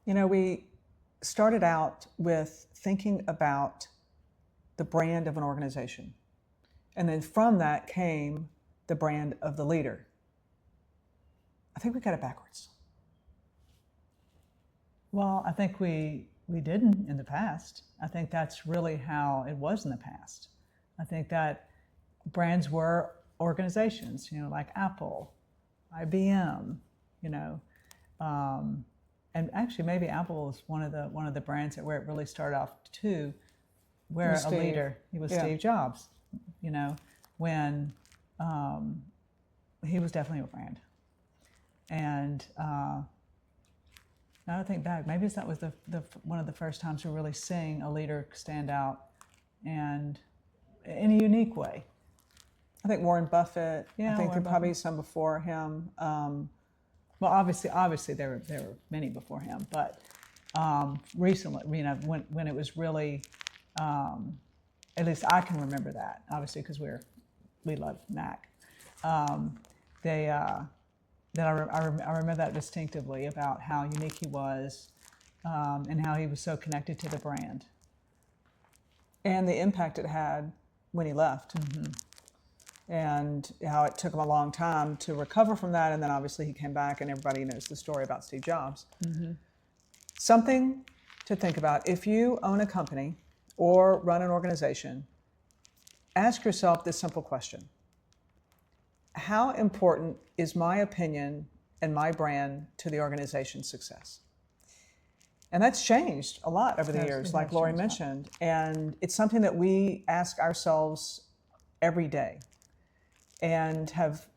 We started out with thinking about the brand of an organization. And then from that came the brand of the leader. I think we got it backwards. Well, I think we didn't in the past. I think that's really how it was in the past. I think that brands were organizations, like Apple, IBM, and actually maybe Apple was one of the brands where it really started off too, where a leader, he was Steve Jobs, when he was definitely a brand. And now I think back, maybe that was the one of the first times we were really seeing a leader stand out and in a unique way. I think Warren Buffett. Yeah, I think Warren there probably some before him. Well, obviously there were many before him, but recently, when it was really, at least I can remember that. Obviously, because we love Mac. I remember that distinctively about how unique he was, and how he was so connected to the brand, and the impact it had when he left. Mm-hmm. And how it took him a long time to recover from that, and then obviously he came back, and everybody knows the story about Steve Jobs. Mm-hmm. Something to think about. If you own a company or run an organization, ask yourself this simple question. How important is my opinion and my brand to the organization's success? And that's changed a lot over the years, like Lorrie mentioned. And it's something that we ask ourselves every day, and have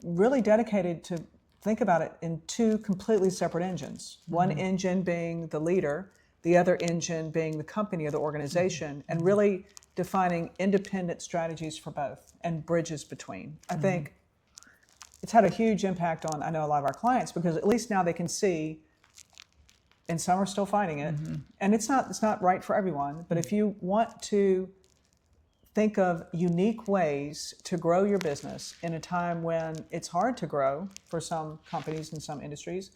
really dedicated to think about it in two completely separate engines. Mm-hmm. One engine being the leader, the other engine being the company or the organization, and really defining independent strategies for both and bridges between. I think it's had a huge impact on, I know, a lot of our clients, because at least now they can see, and some are still fighting it, and it's not right for everyone, but if you want to think of unique ways to grow your business in a time when it's hard to grow for some companies and some industries,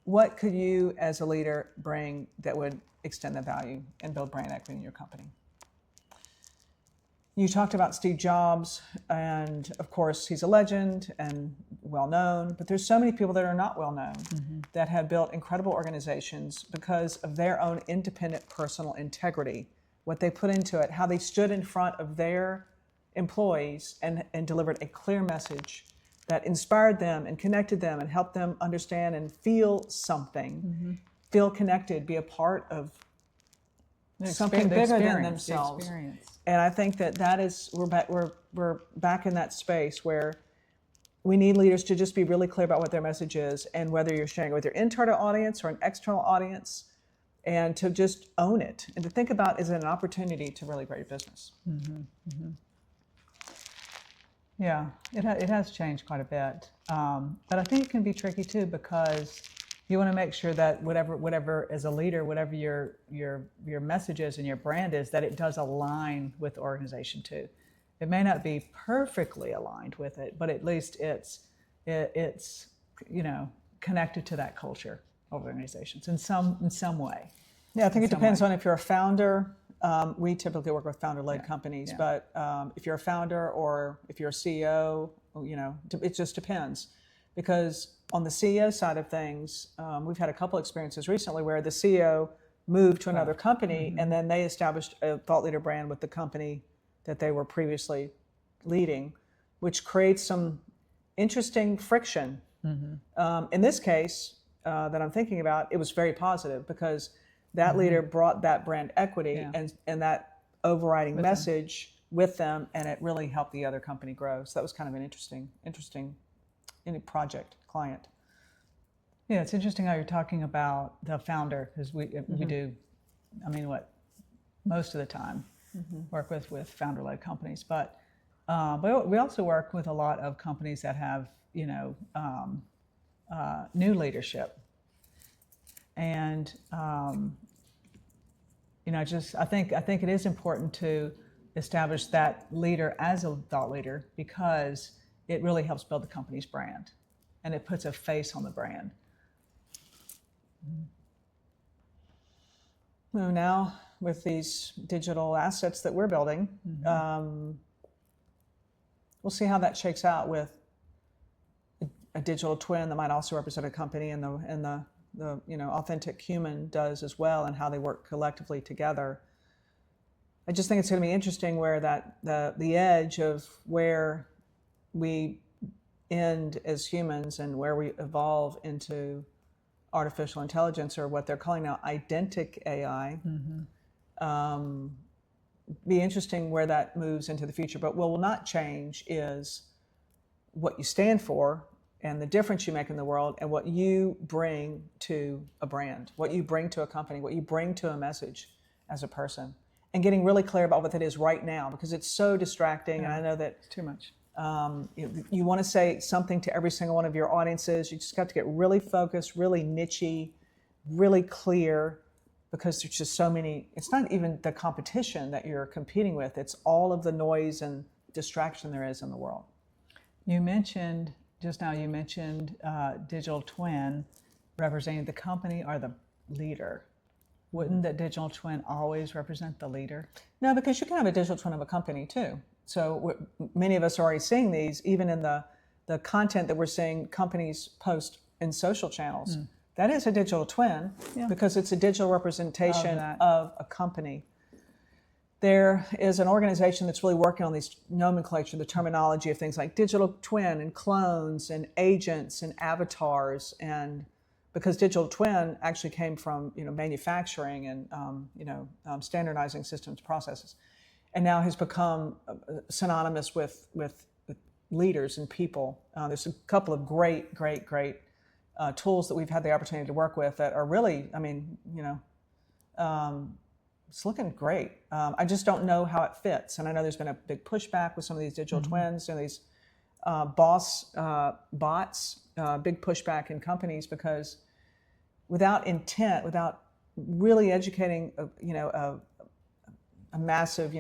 what could you as a leader bring that would extend the value and build brand equity in your company? You talked about Steve Jobs, and of course he's a legend and well known, but there's so many people that are not well known that have built incredible organizations because of their own independent personal integrity, what they put into it, how they stood in front of their employees and delivered a clear message that inspired them and connected them and helped them understand and feel something, feel connected, be a part of something bigger than themselves. And I think that is, we're back in that space where we need leaders to just be really clear about what their message is, and whether you're sharing it with your internal audience or an external audience, and to just own it and to think about, is it an opportunity to really grow your business? Yeah, it has changed quite a bit, but I think it can be tricky too, because you want to make sure that whatever as a leader, whatever your message is and your brand is, that it does align with the organization too. It may not be perfectly aligned with it, but at least it's connected to that culture of organizations in some way. Yeah, I think it depends on if you're a founder. We typically work with founder-led companies, but if you're a founder or if you're a CEO, it just depends. Because on the CEO side of things, we've had a couple experiences recently where the CEO moved to another company, and then they established a thought leader brand with the company that they were previously leading, which creates some interesting friction. In this case that I'm thinking about, it was very positive, because that leader brought that brand equity and that overriding message with them, and it really helped the other company grow. So that was kind of an interesting project client. Yeah, it's interesting how you're talking about the founder, because we do, most of the time work with founder-led companies, but we also work with a lot of companies that have new leadership, and I think it is important to establish that leader as a thought leader, because it really helps build the company's brand, and it puts a face on the brand. So now with these digital assets that we're building, we'll see how that shakes out with a digital twin that might also represent a company, and the authentic human does as well, and how they work collectively together. I just think it's going to be interesting where the edge of where we end as humans and where we evolve into artificial intelligence, or what they're calling now identic AI. Be interesting where that moves into the future. But what will not change is what you stand for and the difference you make in the world, and what you bring to a brand, what you bring to a company, what you bring to a message as a person, and getting really clear about what that is right now, because it's so distracting. And I know that It's too much. you want to say something to every single one of your audiences. You just got to get really focused, really niche-y, really clear, because there's just so many. It's not even the competition that you're competing with. It's all of the noise and distraction there is in the world. You mentioned just now, digital twin representing the company or the leader. Wouldn't the digital twin always represent the leader? No, because you can have a digital twin of a company too. So many of us are already seeing these, even in the content that we're seeing companies post in social channels. That is a digital twin, because it's a digital representation of a company. There is an organization that's really working on these nomenclature, the terminology of things like digital twin and clones and agents and avatars, and because digital twin actually came from manufacturing and standardizing systems processes, and now has become synonymous with leaders and people. There's a couple of great tools that we've had the opportunity to work with that are really, it's looking great. I just don't know how it fits. And I know there's been a big pushback with some of these digital twins and these bots, big pushback in companies, because without intent, without really educating, a massive,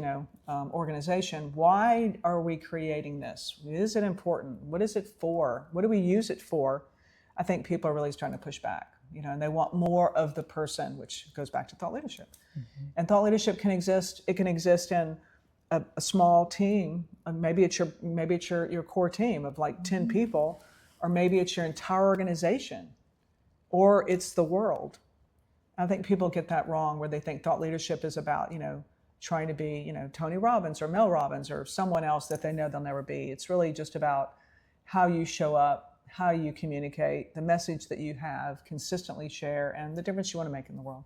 organization, why are we creating this? Is it important? What is it for? What do we use it for? I think people are really starting to push back, and they want more of the person, which goes back to thought leadership. And thought leadership can exist. It can exist in a small team. Maybe it's your core team of like 10 people, or maybe it's your entire organization, or it's the world. I think people get that wrong, where they think thought leadership is about, trying to be, Tony Robbins or Mel Robbins or someone else that they know they'll never be. It's really just about how you show up, how you communicate, the message that you have, consistently share, and the difference you want to make in the world.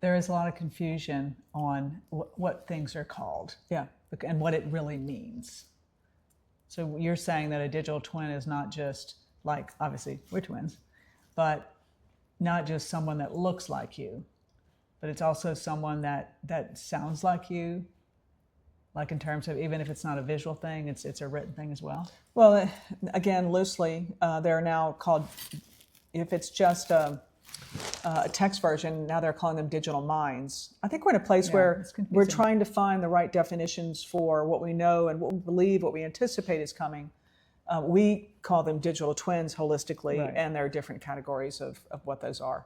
There is a lot of confusion on what things are called, and what it really means. So you're saying that a digital twin is not just like, obviously we're twins, but not just someone that looks like you, but it's also someone that sounds like you, like in terms of, even if it's not a visual thing, it's a written thing as well? Well, again, loosely, they're now called, if it's just a text version, now they're calling them digital minds. I think we're in a place where we're trying to find the right definitions for what we know and what we believe, what we anticipate is coming. We call them digital twins holistically, and there are different categories of what those are.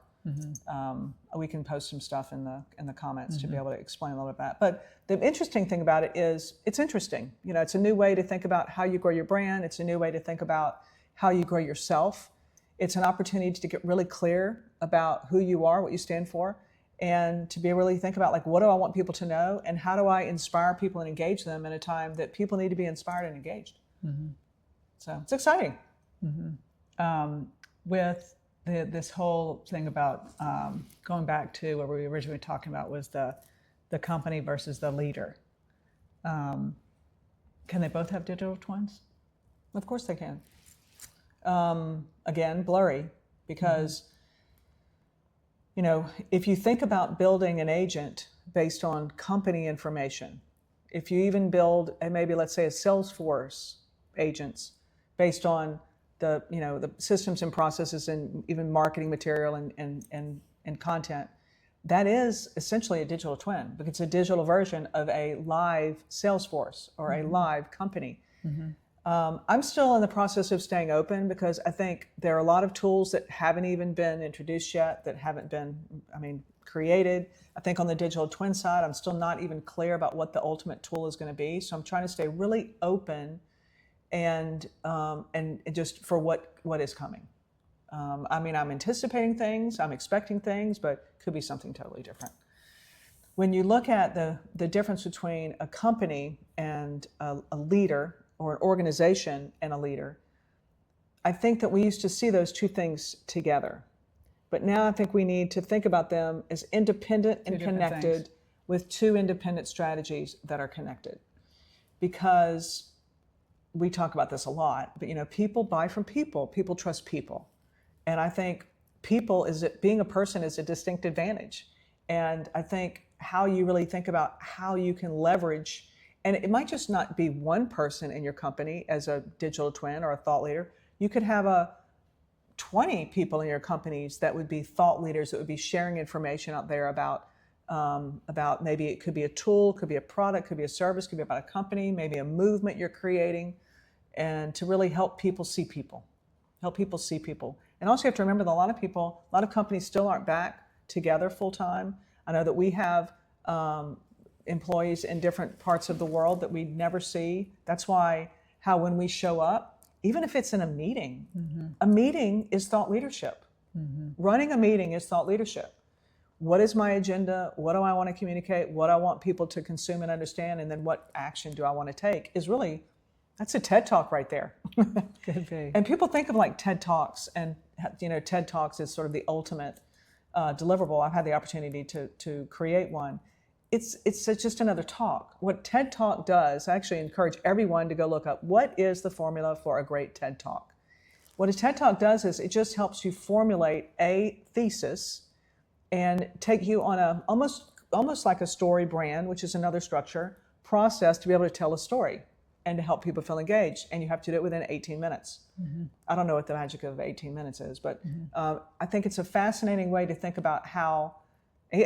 We can post some stuff in the comments to be able to explain a little bit about that. But the interesting thing about it is it's interesting. It's a new way to think about how you grow your brand. It's a new way to think about how you grow yourself. It's an opportunity to get really clear about who you are, what you stand for, and to be able to really think about, like, what do I want people to know, and how do I inspire people and engage them in a time that people need to be inspired and engaged. So it's exciting. With this whole thing about going back to what we were originally talking about, was the company versus the leader. Can they both have digital twins? Of course they can. Again, blurry, because if you think about building an agent based on company information, if you even build maybe, let's say, a Salesforce agents based on the systems and processes and even marketing material and content, that is essentially a digital twin, because it's a digital version of a live Salesforce or a live company. I'm still in the process of staying open, because I think there are a lot of tools that haven't even been introduced yet, that haven't been, created. I think on the digital twin side, I'm still not even clear about what the ultimate tool is going to be. So I'm trying to stay really open and just for what is coming. I mean, I'm anticipating things, I'm expecting things, but it could be something totally different. When you look at the difference between a company and a leader, or an organization and a leader, I think that we used to see those two things together. But now I think we need to think about them as independent and connected with two independent strategies that are connected. Because we talk about this a lot, but people buy from people. People trust people. And I think being a person is a distinct advantage. And I think how you really think about how you can leverage, and it might just not be one person in your company as a digital twin or a thought leader. You could have 20 people in your companies that would be thought leaders that would be sharing information out there about maybe it could be a tool, could be a product, could be a service, could be about a company, maybe a movement you're creating, and to really help people see people. Help people see people. And also you have to remember that a lot of companies still aren't back together full time. I know that we have employees in different parts of the world that we never see. That's why when we show up, even if it's in a meeting, a meeting is thought leadership. Running a meeting is thought leadership. What is my agenda? What do I want to communicate? What do I want people to consume and understand? And then what action do I want to take that's a TED Talk right there. Could be. And people think of like TED Talks, and TED Talks is sort of the ultimate deliverable. I've had the opportunity to create one. It's just another talk. What TED Talk does, I actually encourage everyone to go look up what is the formula for a great TED Talk. What a TED Talk does is it just helps you formulate a thesis and take you on almost like a story brand, which is another structure, process to be able to tell a story and to help people feel engaged. And you have to do it within 18 minutes. I don't know what the magic of 18 minutes is, but I think it's a fascinating way to think about how,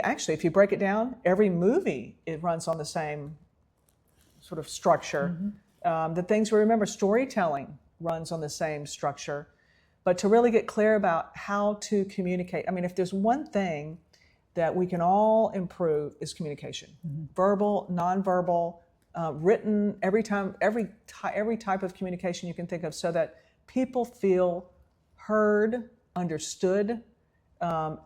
actually, if you break it down, every movie, it runs on the same sort of structure. The things we remember, storytelling runs on the same structure. But to really get clear about how to communicate, I mean, if there's one thing that we can all improve is communication. Verbal, nonverbal, written, every type of communication you can think of, so that people feel heard, understood,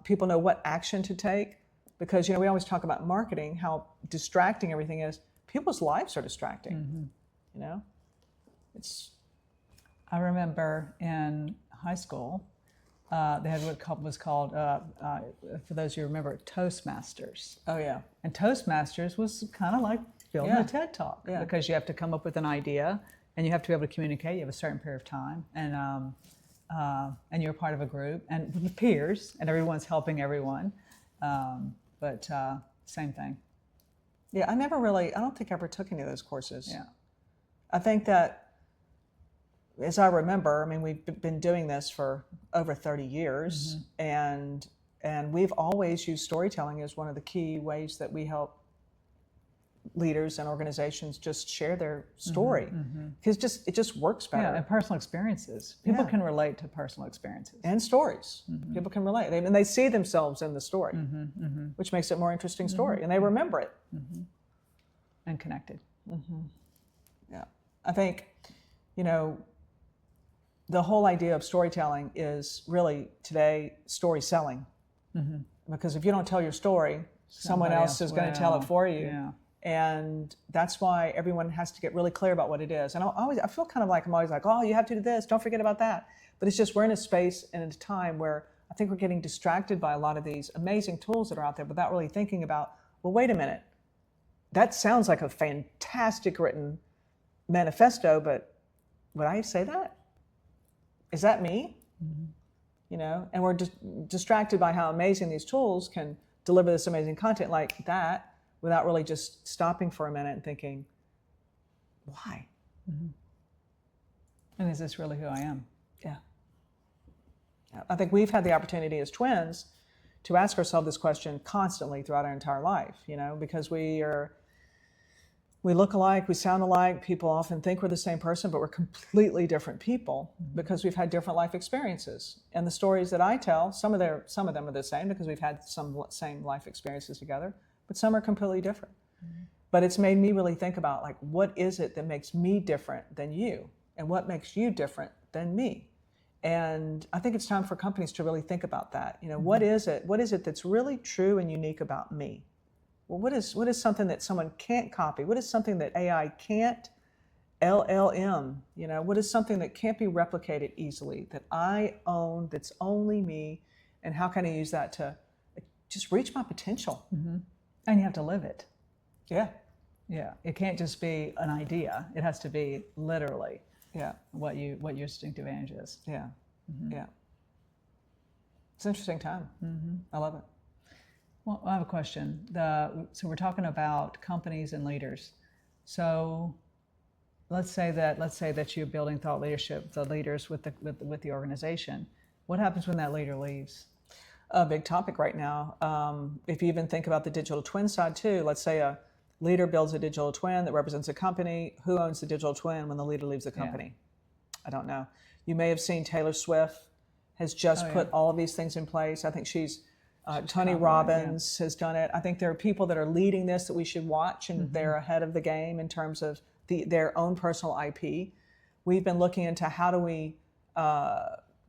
people know what action to take. Because we always talk about marketing, how distracting everything is. People's lives are distracting. I remember in high school, they had what was called, for those who remember, Toastmasters. Oh yeah. And Toastmasters was kind of like building a TED Talk, because you have to come up with an idea and you have to be able to communicate. You have a certain period of time, and you're part of a group and with peers, and everyone's helping everyone. But same thing. Yeah, I don't think I ever took any of those courses. Yeah. I think that, as I remember, I mean, we've been doing this for over 30 years, and we've always used storytelling as one of the key ways that we help leaders and organizations just share their story, because it just works better. Yeah, and personal experiences. People can relate to personal experiences. And stories. People can relate. And they see themselves in the story, which makes it a more interesting story. And they remember it. And connected. Yeah. I think, the whole idea of storytelling is really today story selling. Because if you don't tell your story, someone else is going to tell it for you. Yeah. And that's why everyone has to get really clear about what it is. And I feel kind of like I'm always like, oh, you have to do this, don't forget about that. But it's just we're in a space and in a time where I think we're getting distracted by a lot of these amazing tools that are out there without really thinking about, well, wait a minute. That sounds like a fantastic written manifesto, but would I say that? Is that me? And we're distracted by how amazing these tools can deliver this amazing content like that, without really just stopping for a minute and thinking, why? And is this really who I am? Yeah. I think we've had the opportunity as twins to ask ourselves this question constantly throughout our entire life, because when we look alike, we sound alike. People often think we're the same person, but we're completely different people because we've had different life experiences. And the stories that I tell, some of them are the same because we've had some same life experiences together, but some are completely different. But it's made me really think about, like, what is it that makes me different than you? And what makes you different than me? And I think it's time for companies to really think about that. You know, what is it that's really true and unique about me? Well, what is something that someone can't copy? What is something that AI can't LLM? You know, what is something that can't be replicated easily, that I own, that's only me? And how can I use that to just reach my potential? And you have to live it. Yeah. Yeah. It can't just be an idea. It has to be literally what your distinct advantage is. Yeah. Yeah. It's an interesting time. I love it. Well, I have a question. So we're talking about companies and leaders. So let's say that you're building thought leadership, the leaders with the organization. What happens when that leader leaves? A big topic right now. If you even think about the digital twin side too, let's say a leader builds a digital twin that represents a company. Who owns the digital twin when the leader leaves the company? I don't know. You may have seen Taylor Swift has just put all of these things in place. I think she's Tony Robbins has done it. I think there are people that are leading this that we should watch, and they're ahead of the game in terms of their own personal IP. We've been looking into how do we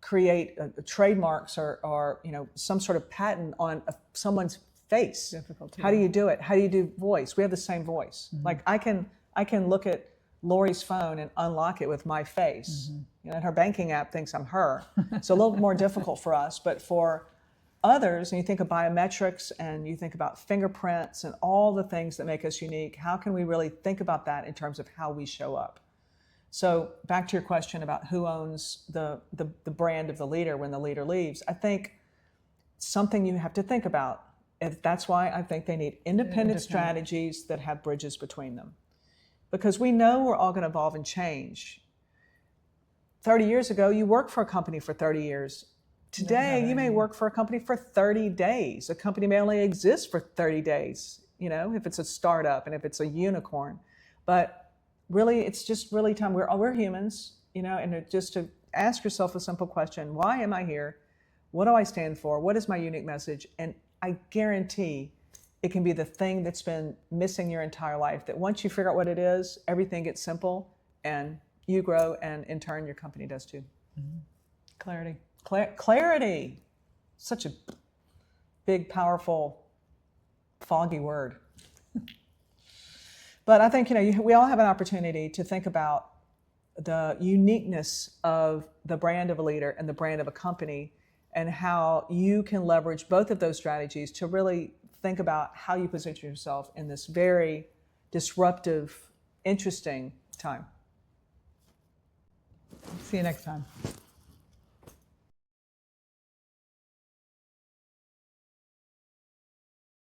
create trademarks or some sort of patent on someone's face. Difficult to How do you do it? How do you do voice? We have the same voice. Like I can look at Lorrie's phone and unlock it with my face. And her banking app thinks I'm her. So a little more difficult for us, but for others, and you think of biometrics and you think about fingerprints and all the things that make us unique, how can we really think about that in terms of how we show up? So back to your question about who owns the brand of the leader when the leader leaves, I think something you have to think about. That's why I think they need independent strategies that have bridges between them. Because we know we're all going to evolve and change. 30 years ago, you worked for a company for 30 years. Today, you may work for a company for 30 days. A company may only exist for 30 days, if it's a startup and if it's a unicorn. But really, it's just really time. We're humans, and just to ask yourself a simple question: why am I here? What do I stand for? What is my unique message? And I guarantee it can be the thing that's been missing your entire life, that once you figure out what it is, everything gets simple and you grow, and in turn, your company does too. Clarity. Clarity. Such a big, powerful, foggy word. But I think, we all have an opportunity to think about the uniqueness of the brand of a leader and the brand of a company, and how you can leverage both of those strategies to really think about how you position yourself in this very disruptive, interesting time. See you next time.